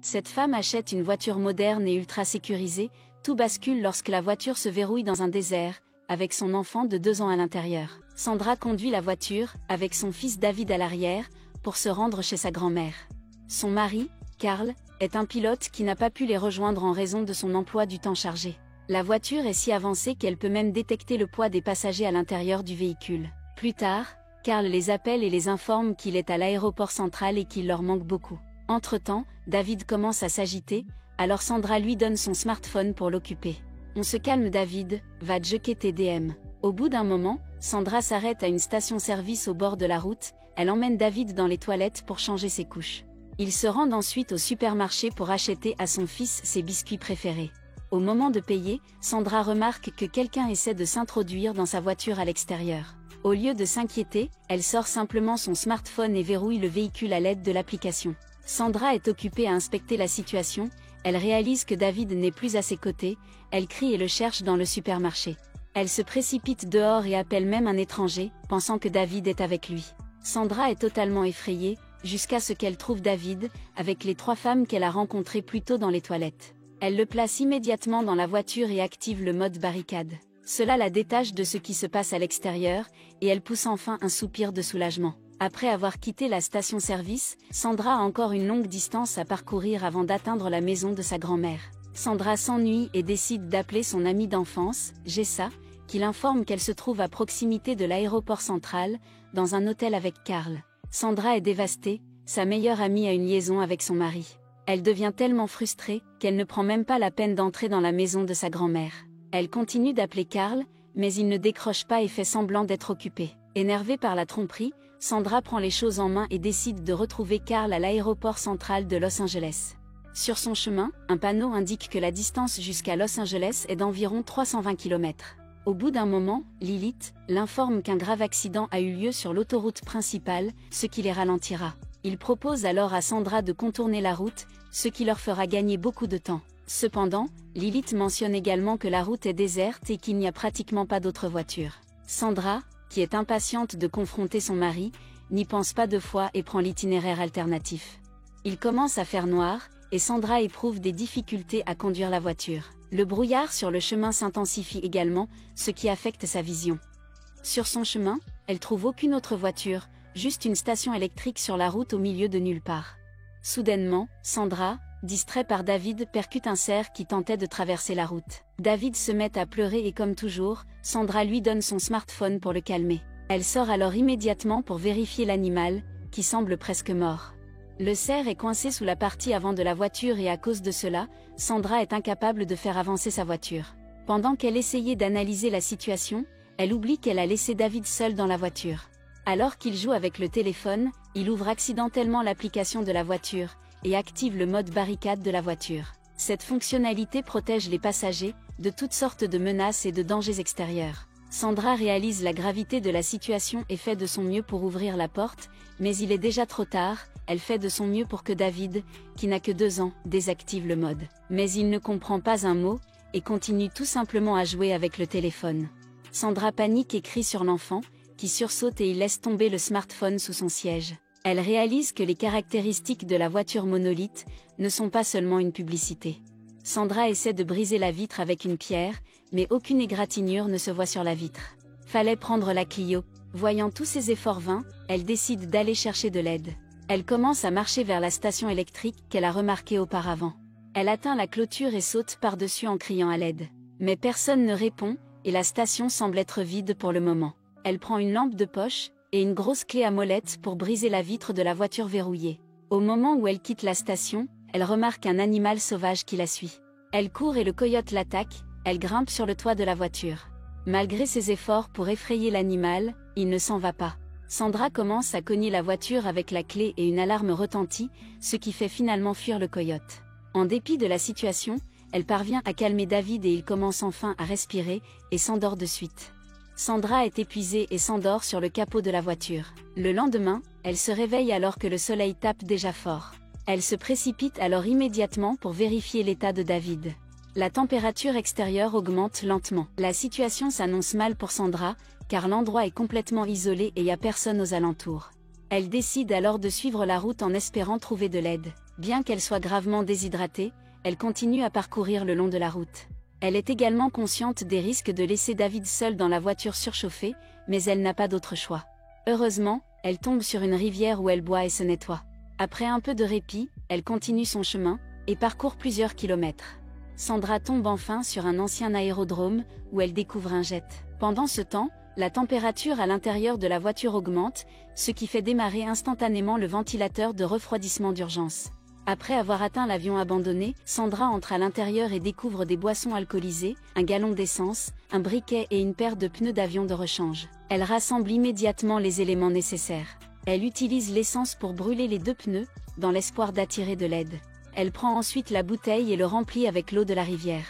Cette femme achète une voiture moderne et ultra sécurisée, tout bascule lorsque la voiture se verrouille dans un désert, avec son enfant de 2 ans à l'intérieur. Sandra conduit la voiture, avec son fils David à l'arrière, pour se rendre chez sa grand-mère. Son mari, Carl, est un pilote qui n'a pas pu les rejoindre en raison de son emploi du temps chargé. La voiture est si avancée qu'elle peut même détecter le poids des passagers à l'intérieur du véhicule. Plus tard, Carl les appelle et les informe qu'il est à l'aéroport central et qu'il leur manque beaucoup. Entre-temps, David commence à s'agiter, alors Sandra lui donne son smartphone pour l'occuper. On se calme David, va checker tes DM. Au bout d'un moment, Sandra s'arrête à une station-service au bord de la route, elle emmène David dans les toilettes pour changer ses couches. Ils se rendent ensuite au supermarché pour acheter à son fils ses biscuits préférés. Au moment de payer, Sandra remarque que quelqu'un essaie de s'introduire dans sa voiture à l'extérieur. Au lieu de s'inquiéter, elle sort simplement son smartphone et verrouille le véhicule à l'aide de l'application. Sandra est occupée à inspecter la situation, elle réalise que David n'est plus à ses côtés, elle crie et le cherche dans le supermarché. Elle se précipite dehors et appelle même un étranger, pensant que David est avec lui. Sandra est totalement effrayée, jusqu'à ce qu'elle trouve David, avec les 3 femmes qu'elle a rencontrées plus tôt dans les toilettes. Elle le place immédiatement dans la voiture et active le mode barricade. Cela la détache de ce qui se passe à l'extérieur, et elle pousse enfin un soupir de soulagement. Après avoir quitté la station-service, Sandra a encore une longue distance à parcourir avant d'atteindre la maison de sa grand-mère. Sandra s'ennuie et décide d'appeler son amie d'enfance, Jessa, qui l'informe qu'elle se trouve à proximité de l'aéroport central, dans un hôtel avec Carl. Sandra est dévastée, sa meilleure amie a une liaison avec son mari. Elle devient tellement frustrée, qu'elle ne prend même pas la peine d'entrer dans la maison de sa grand-mère. Elle continue d'appeler Carl, mais il ne décroche pas et fait semblant d'être occupé. Énervée par la tromperie, Sandra prend les choses en main et décide de retrouver Carl à l'aéroport central de Los Angeles. Sur son chemin, un panneau indique que la distance jusqu'à Los Angeles est d'environ 320 km. Au bout d'un moment, Lilith l'informe qu'un grave accident a eu lieu sur l'autoroute principale, ce qui les ralentira. Il propose alors à Sandra de contourner la route, ce qui leur fera gagner beaucoup de temps. Cependant, Lilith mentionne également que la route est déserte et qu'il n'y a pratiquement pas d'autres voitures. Sandra, qui est impatiente de confronter son mari, n'y pense pas 2 fois et prend l'itinéraire alternatif. Il commence à faire noir, et Sandra éprouve des difficultés à conduire la voiture. Le brouillard sur le chemin s'intensifie également, ce qui affecte sa vision. Sur son chemin, elle trouve aucune autre voiture, juste une station électrique sur la route au milieu de nulle part. Soudainement, Sandra, distrait par David, percute un cerf qui tentait de traverser la route. David se met à pleurer et comme toujours, Sandra lui donne son smartphone pour le calmer. Elle sort alors immédiatement pour vérifier l'animal, qui semble presque mort. Le cerf est coincé sous la partie avant de la voiture et à cause de cela, Sandra est incapable de faire avancer sa voiture. Pendant qu'elle essayait d'analyser la situation, elle oublie qu'elle a laissé David seul dans la voiture. Alors qu'il joue avec le téléphone, il ouvre accidentellement l'application de la voiture, et active le mode barricade de la voiture. Cette fonctionnalité protège les passagers de toutes sortes de menaces et de dangers extérieurs. Sandra réalise la gravité de la situation et fait de son mieux pour ouvrir la porte, mais il est déjà trop tard, elle fait de son mieux pour que David, qui n'a que 2 ans, désactive le mode. Mais il ne comprend pas un mot, et continue tout simplement à jouer avec le téléphone. Sandra panique et crie sur l'enfant, qui sursaute et il laisse tomber le smartphone sous son siège. Elle réalise que les caractéristiques de la voiture monolithe ne sont pas seulement une publicité. Sandra essaie de briser la vitre avec une pierre, mais aucune égratignure ne se voit sur la vitre. Fallait prendre la Clio. Voyant tous ses efforts vains, elle décide d'aller chercher de l'aide. Elle commence à marcher vers la station électrique qu'elle a remarquée auparavant. Elle atteint la clôture et saute par-dessus en criant à l'aide. Mais personne ne répond, et la station semble être vide pour le moment. Elle prend une lampe de poche, et une grosse clé à molette pour briser la vitre de la voiture verrouillée. Au moment où elle quitte la station, elle remarque un animal sauvage qui la suit. Elle court et le coyote l'attaque, elle grimpe sur le toit de la voiture. Malgré ses efforts pour effrayer l'animal, il ne s'en va pas. Sandra commence à cogner la voiture avec la clé et une alarme retentit, ce qui fait finalement fuir le coyote. En dépit de la situation, elle parvient à calmer David et il commence enfin à respirer, et s'endort de suite. Sandra est épuisée et s'endort sur le capot de la voiture. Le lendemain, elle se réveille alors que le soleil tape déjà fort. Elle se précipite alors immédiatement pour vérifier l'état de David. La température extérieure augmente lentement. La situation s'annonce mal pour Sandra, car l'endroit est complètement isolé et il n'y a personne aux alentours. Elle décide alors de suivre la route en espérant trouver de l'aide. Bien qu'elle soit gravement déshydratée, elle continue à parcourir le long de la route. Elle est également consciente des risques de laisser David seul dans la voiture surchauffée, mais elle n'a pas d'autre choix. Heureusement, elle tombe sur une rivière où elle boit et se nettoie. Après un peu de répit, elle continue son chemin, et parcourt plusieurs kilomètres. Sandra tombe enfin sur un ancien aérodrome, où elle découvre un jet. Pendant ce temps, la température à l'intérieur de la voiture augmente, ce qui fait démarrer instantanément le ventilateur de refroidissement d'urgence. Après avoir atteint l'avion abandonné, Sandra entre à l'intérieur et découvre des boissons alcoolisées, un gallon d'essence, un briquet et une paire de pneus d'avion de rechange. Elle rassemble immédiatement les éléments nécessaires. Elle utilise l'essence pour brûler les 2 pneus, dans l'espoir d'attirer de l'aide. Elle prend ensuite la bouteille et le remplit avec l'eau de la rivière.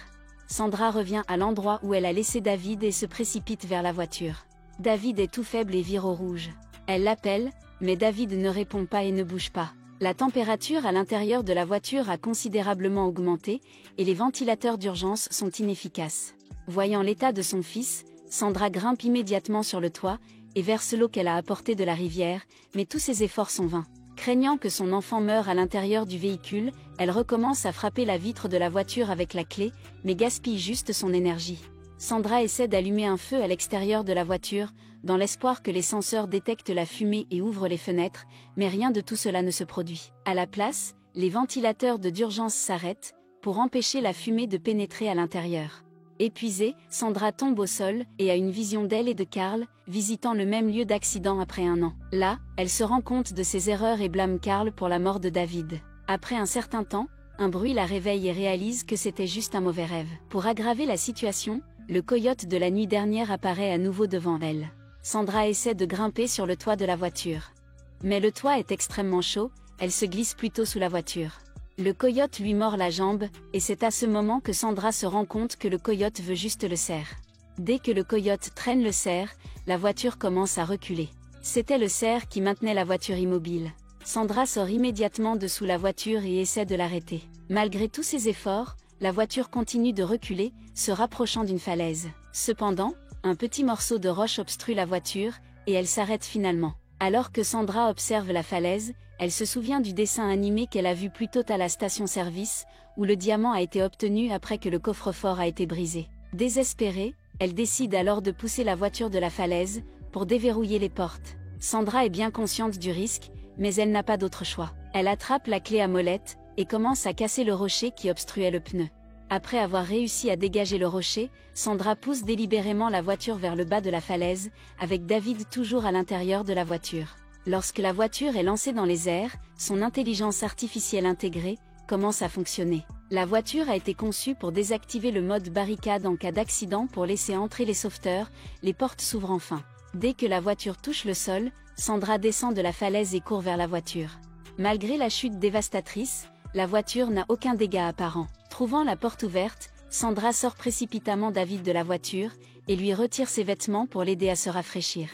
Sandra revient à l'endroit où elle a laissé David et se précipite vers la voiture. David est tout faible et vire au rouge. Elle l'appelle, mais David ne répond pas et ne bouge pas. La température à l'intérieur de la voiture a considérablement augmenté, et les ventilateurs d'urgence sont inefficaces. Voyant l'état de son fils, Sandra grimpe immédiatement sur le toit, et verse l'eau qu'elle a apportée de la rivière, mais tous ses efforts sont vains. Craignant que son enfant meure à l'intérieur du véhicule, elle recommence à frapper la vitre de la voiture avec la clé, mais gaspille juste son énergie. Sandra essaie d'allumer un feu à l'extérieur de la voiture, dans l'espoir que les senseurs détectent la fumée et ouvrent les fenêtres, mais rien de tout cela ne se produit. À la place, les ventilateurs d'urgence s'arrêtent, pour empêcher la fumée de pénétrer à l'intérieur. Épuisée, Sandra tombe au sol et a une vision d'elle et de Carl, visitant le même lieu d'accident après un an. Là, elle se rend compte de ses erreurs et blâme Carl pour la mort de David. Après un certain temps, un bruit la réveille et réalise que c'était juste un mauvais rêve. Pour aggraver la situation, le coyote de la nuit dernière apparaît à nouveau devant elle. Sandra essaie de grimper sur le toit de la voiture. Mais le toit est extrêmement chaud, elle se glisse plutôt sous la voiture. Le coyote lui mord la jambe, et c'est à ce moment que Sandra se rend compte que le coyote veut juste le cerf. Dès que le coyote traîne le cerf, la voiture commence à reculer. C'était le cerf qui maintenait la voiture immobile. Sandra sort immédiatement de sous la voiture et essaie de l'arrêter. Malgré tous ses efforts, la voiture continue de reculer, se rapprochant d'une falaise. Cependant, un petit morceau de roche obstrue la voiture, et elle s'arrête finalement. Alors que Sandra observe la falaise, elle se souvient du dessin animé qu'elle a vu plus tôt à la station-service, où le diamant a été obtenu après que le coffre-fort a été brisé. Désespérée, elle décide alors de pousser la voiture de la falaise, pour déverrouiller les portes. Sandra est bien consciente du risque, mais elle n'a pas d'autre choix. Elle attrape la clé à molette, et commence à casser le rocher qui obstruait le pneu. Après avoir réussi à dégager le rocher, Sandra pousse délibérément la voiture vers le bas de la falaise, avec David toujours à l'intérieur de la voiture. Lorsque la voiture est lancée dans les airs, son intelligence artificielle intégrée commence à fonctionner. La voiture a été conçue pour désactiver le mode barricade en cas d'accident pour laisser entrer les sauveteurs, les portes s'ouvrent enfin. Dès que la voiture touche le sol, Sandra descend de la falaise et court vers la voiture. Malgré la chute dévastatrice, la voiture n'a aucun dégât apparent. Trouvant la porte ouverte, Sandra sort précipitamment David de la voiture, et lui retire ses vêtements pour l'aider à se rafraîchir.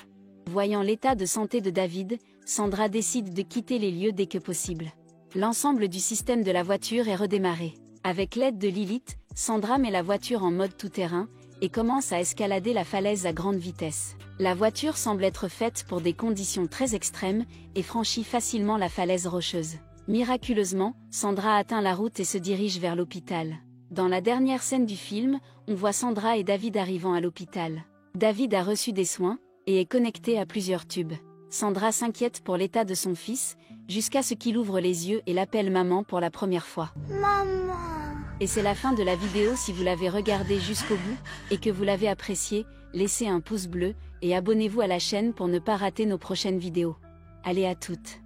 Voyant l'état de santé de David, Sandra décide de quitter les lieux dès que possible. L'ensemble du système de la voiture est redémarré. Avec l'aide de Lilith, Sandra met la voiture en mode tout-terrain, et commence à escalader la falaise à grande vitesse. La voiture semble être faite pour des conditions très extrêmes, et franchit facilement la falaise rocheuse. Miraculeusement, Sandra atteint la route et se dirige vers l'hôpital. Dans la dernière scène du film, on voit Sandra et David arrivant à l'hôpital. David a reçu des soins, et est connecté à plusieurs tubes. Sandra s'inquiète pour l'état de son fils, jusqu'à ce qu'il ouvre les yeux et l'appelle maman pour la première fois. Maman. Et c'est la fin de la vidéo. Si vous l'avez regardée jusqu'au bout, et que vous l'avez appréciée, laissez un pouce bleu, et abonnez-vous à la chaîne pour ne pas rater nos prochaines vidéos. Allez à toutes.